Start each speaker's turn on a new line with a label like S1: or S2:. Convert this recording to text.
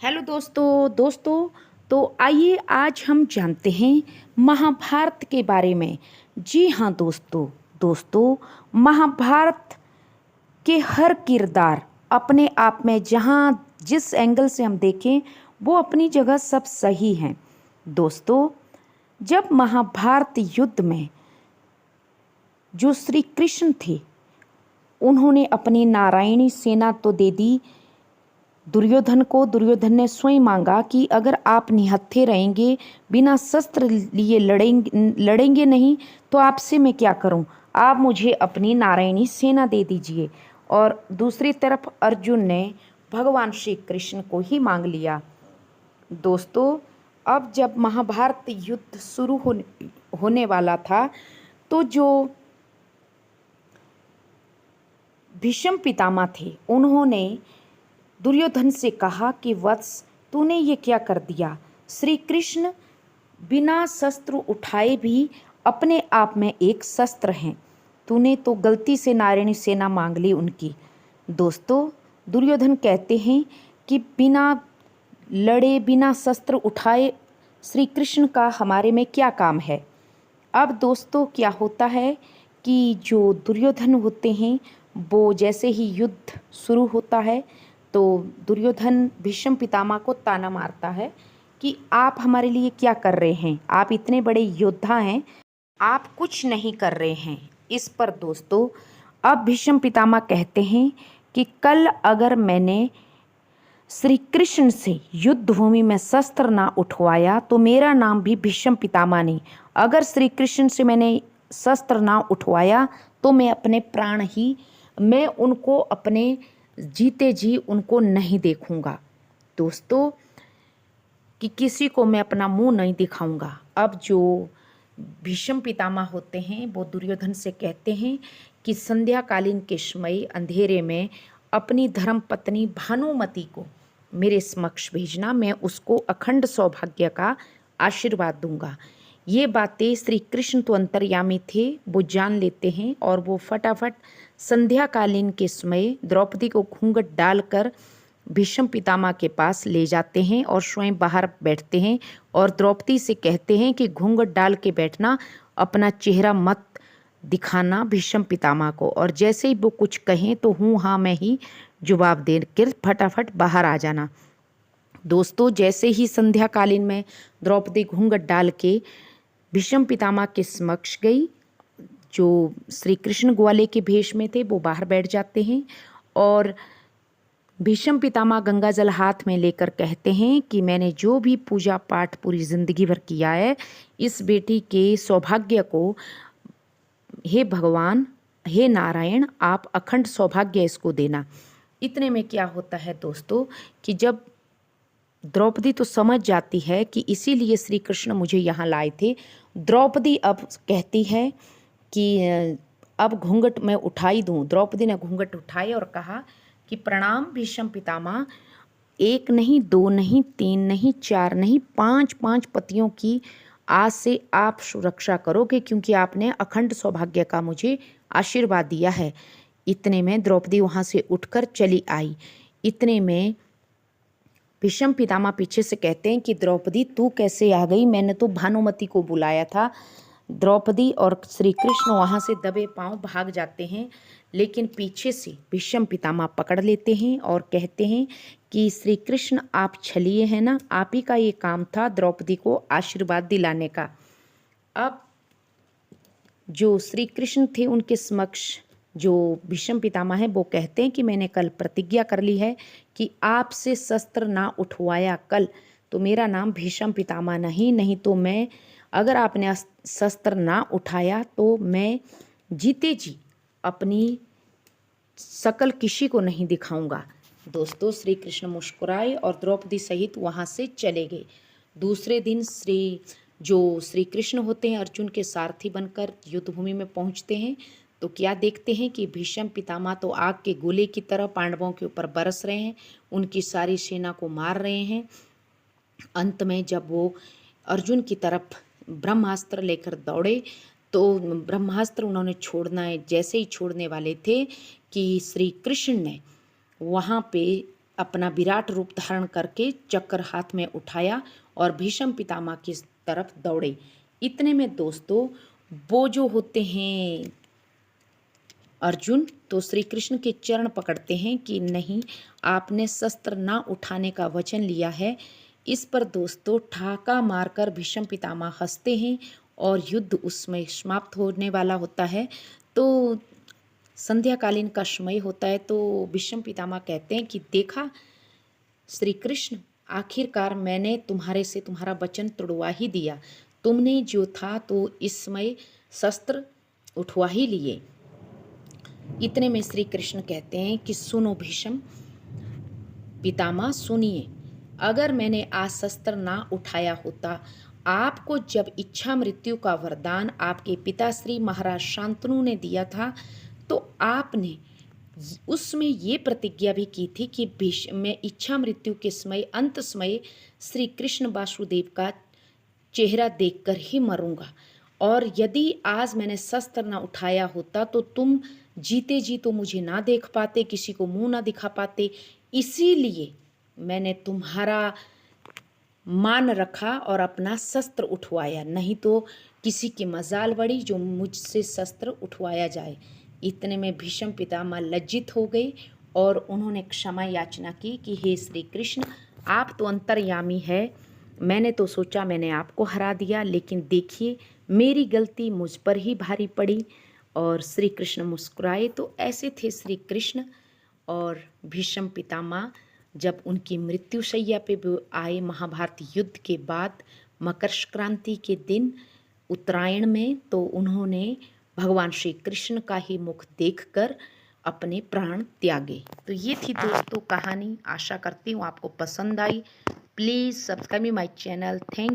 S1: Hello दोस्तों तो आइए आज हम जानते हैं महाभारत के बारे में। जी हाँ दोस्तों महाभारत के हर किरदार अपने आप में जहाँ जिस एंगल से हम देखें वो अपनी जगह सब सही हैं। दोस्तों, जब महाभारत युद्ध में जो श्री कृष्ण थे उन्होंने अपनी नारायणी सेना तो दे दी दुर्योधन को। दुर्योधन ने स्वयं मांगा कि अगर आप निहत्थे रहेंगे, बिना शस्त्र लिए लड़ेंगे नहीं तो आपसे मैं क्या करूं, आप मुझे अपनी नारायणी सेना दे दीजिए। और दूसरी तरफ अर्जुन ने भगवान श्री कृष्ण को ही मांग लिया। दोस्तों, अब जब महाभारत युद्ध शुरू होने वाला था तो जो भीष्म पितामह थे उन्होंने दुर्योधन से कहा कि वत्स, तूने ये क्या कर दिया। श्री कृष्ण बिना शस्त्र उठाए भी अपने आप में एक शस्त्र हैं, तूने तो गलती से नारायणी सेना मांग ली उनकी। दोस्तों, दुर्योधन कहते हैं कि बिना लड़े बिना शस्त्र उठाए श्री कृष्ण का हमारे में क्या काम है। अब दोस्तों क्या होता है कि जो दुर्योधन होते हैं वो जैसे ही युद्ध शुरू होता है तो दुर्योधन भीष्म पितामह को ताना मारता है कि आप हमारे लिए क्या कर रहे हैं, आप इतने बड़े योद्धा हैं, आप कुछ नहीं कर रहे हैं। इस पर दोस्तों अब भीष्म पितामह कहते हैं कि कल अगर मैंने श्री कृष्ण से युद्ध भूमि में शस्त्र ना उठवाया तो मेरा नाम भी भीष्म पितामह नहीं। अगर श्री कृष्ण से मैंने शस्त्र ना उठवाया तो मैं उनको अपने जीते जी उनको नहीं देखूंगा। दोस्तों, कि किसी को मैं अपना मुंह नहीं दिखाऊंगा। अब जो भीष्म पितामह होते हैं वो दुर्योधन से कहते हैं कि संध्याकालीन के समय अंधेरे में अपनी धर्म पत्नी भानुमति को मेरे समक्ष भेजना, मैं उसको अखंड सौभाग्य का आशीर्वाद दूंगा। ये बातें श्री कृष्ण तो अंतर्यामी थे, वो जान लेते हैं और वो फटाफट संध्याकालीन के समय द्रौपदी को घूंघट डालकर भीष्म पितामह के पास ले जाते हैं और स्वयं बाहर बैठते हैं और द्रौपदी से कहते हैं कि घूंघट डाल के बैठना, अपना चेहरा मत दिखाना भीष्म पितामह को। और जैसे ही वो कुछ कहें तो हूँ हाँ मैं ही जवाब दे कर फटाफट बाहर आ जाना। दोस्तों, जैसे ही संध्याकालीन में द्रौपदी घूंघट डाल के भीष्म पितामह के समक्ष गई, जो श्री कृष्ण ग्वाले के भेष में थे वो बाहर बैठ जाते हैं और भीष्म पितामह गंगा जल हाथ में लेकर कहते हैं कि मैंने जो भी पूजा पाठ पूरी जिंदगी भर किया है, इस बेटी के सौभाग्य को हे भगवान, हे नारायण, आप अखंड सौभाग्य इसको देना। इतने में क्या होता है दोस्तों कि जब द्रौपदी तो समझ जाती है कि इसीलिए श्री कृष्ण मुझे यहाँ लाए थे, द्रौपदी अब कहती है कि अब घूंघट मैं उठाई दूँ। द्रौपदी ने घूंघट उठाई और कहा कि प्रणाम भीष्म पितामह, एक नहीं, दो नहीं, तीन नहीं, चार नहीं, पांच पांच पतियों की आज से आप सुरक्षा करोगे क्योंकि आपने अखंड सौभाग्य का मुझे आशीर्वाद दिया है। इतने में द्रौपदी वहाँ से उठकर चली आई। इतने में भीष्म पितामह पीछे से कहते हैं कि द्रौपदी तू कैसे आ गई, मैंने तो भानुमति को बुलाया था। द्रौपदी और श्री कृष्ण वहाँ से दबे पांव भाग जाते हैं, लेकिन पीछे से भीष्म पितामह पकड़ लेते हैं और कहते हैं कि श्री कृष्ण आप छलिए हैं ना, आप ही का ये काम था द्रौपदी को आशीर्वाद दिलाने का। अब जो श्री कृष्ण थे उनके समक्ष जो भीष्म पितामह है वो कहते हैं कि मैंने कल प्रतिज्ञा कर ली है कि आपसे शस्त्र ना उठवाया कल तो मेरा नाम भीष्म पितामह नहीं तो मैं, अगर आपने शस्त्र ना उठाया तो मैं जीते जी अपनी शकल किसी को नहीं दिखाऊंगा। दोस्तों, श्री कृष्ण मुस्कुराए और द्रौपदी सहित वहाँ से चले गए। दूसरे दिन श्री कृष्ण होते हैं अर्जुन के सारथी बनकर युद्ध भूमि में पहुँचते हैं तो क्या देखते हैं कि भीष्म पितामह तो आग के गोले की तरह पांडवों के ऊपर बरस रहे हैं, उनकी सारी सेना को मार रहे हैं। अंत में जब वो अर्जुन की तरफ ब्रह्मास्त्र लेकर दौड़े तो ब्रह्मास्त्र उन्होंने छोड़ना है, जैसे ही छोड़ने वाले थे कि श्री कृष्ण ने वहाँ पे अपना विराट रूप धारण करके चक्र हाथ में उठाया और भीष्म पितामह की तरफ दौड़े। इतने में दोस्तों वो जो होते हैं अर्जुन, तो श्री कृष्ण के चरण पकड़ते हैं कि नहीं, आपने शस्त्र ना उठाने का वचन लिया है। इस पर दोस्तों ठाका मारकर भीष्म पितामह हंसते हैं और युद्ध उसमें समाप्त होने वाला होता है। तो संध्याकालीन का समय होता है। तो भीष्म पितामह कहते हैं कि देखा श्री कृष्ण, आखिरकार मैंने तुम्हारे से तुम्हारा वचन तोड़वा ही दिया। तुमने जो था तो इस समय शस्त्र उठवा ही लिए। इतने में श्री कृष्ण कहते हैं कि सुनो भीष्म पितामह, सुनिए, अगर मैंने आज शस्त्र ना उठाया होता, आपको जब इच्छा मृत्यु का वरदान आपके पिताश्री महाराज शांतनु ने दिया था, तो आपने उसमें ये प्रतिज्ञा भी की थी कि मैं इच्छा मृत्यु के समय, अंत समय श्री कृष्ण वासुदेव का चेहरा देखकर ही मरूंगा। और यदि आज मैंने शस्त्र ना उठाया होता तो तुम जीते जी तो मुझे ना देख पाते, किसी को मुंह ना दिखा पाते। इसीलिए मैंने तुम्हारा मान रखा और अपना शस्त्र उठवाया, नहीं तो किसी की मजाल बड़ी जो मुझसे शस्त्र उठवाया जाए। इतने में भीष्म पितामह लज्जित हो गए और उन्होंने क्षमा याचना की कि हे श्री कृष्ण, आप तो अंतर्यामी है, मैंने तो सोचा मैंने आपको हरा दिया, लेकिन देखिए मेरी गलती मुझ पर ही भारी पड़ी। और श्री कृष्ण मुस्कुराए। तो ऐसे थे श्री कृष्ण और भीष्म पितामह जब उनकी मृत्युशैया पे वो आए महाभारत युद्ध के बाद मकर संक्रांति के दिन उत्तरायण में, तो उन्होंने भगवान श्री कृष्ण का ही मुख देखकर अपने प्राण त्यागे। तो ये थी दोस्तों कहानी। आशा करती हूँ आपको पसंद आई। Please subscribe my channel. Thank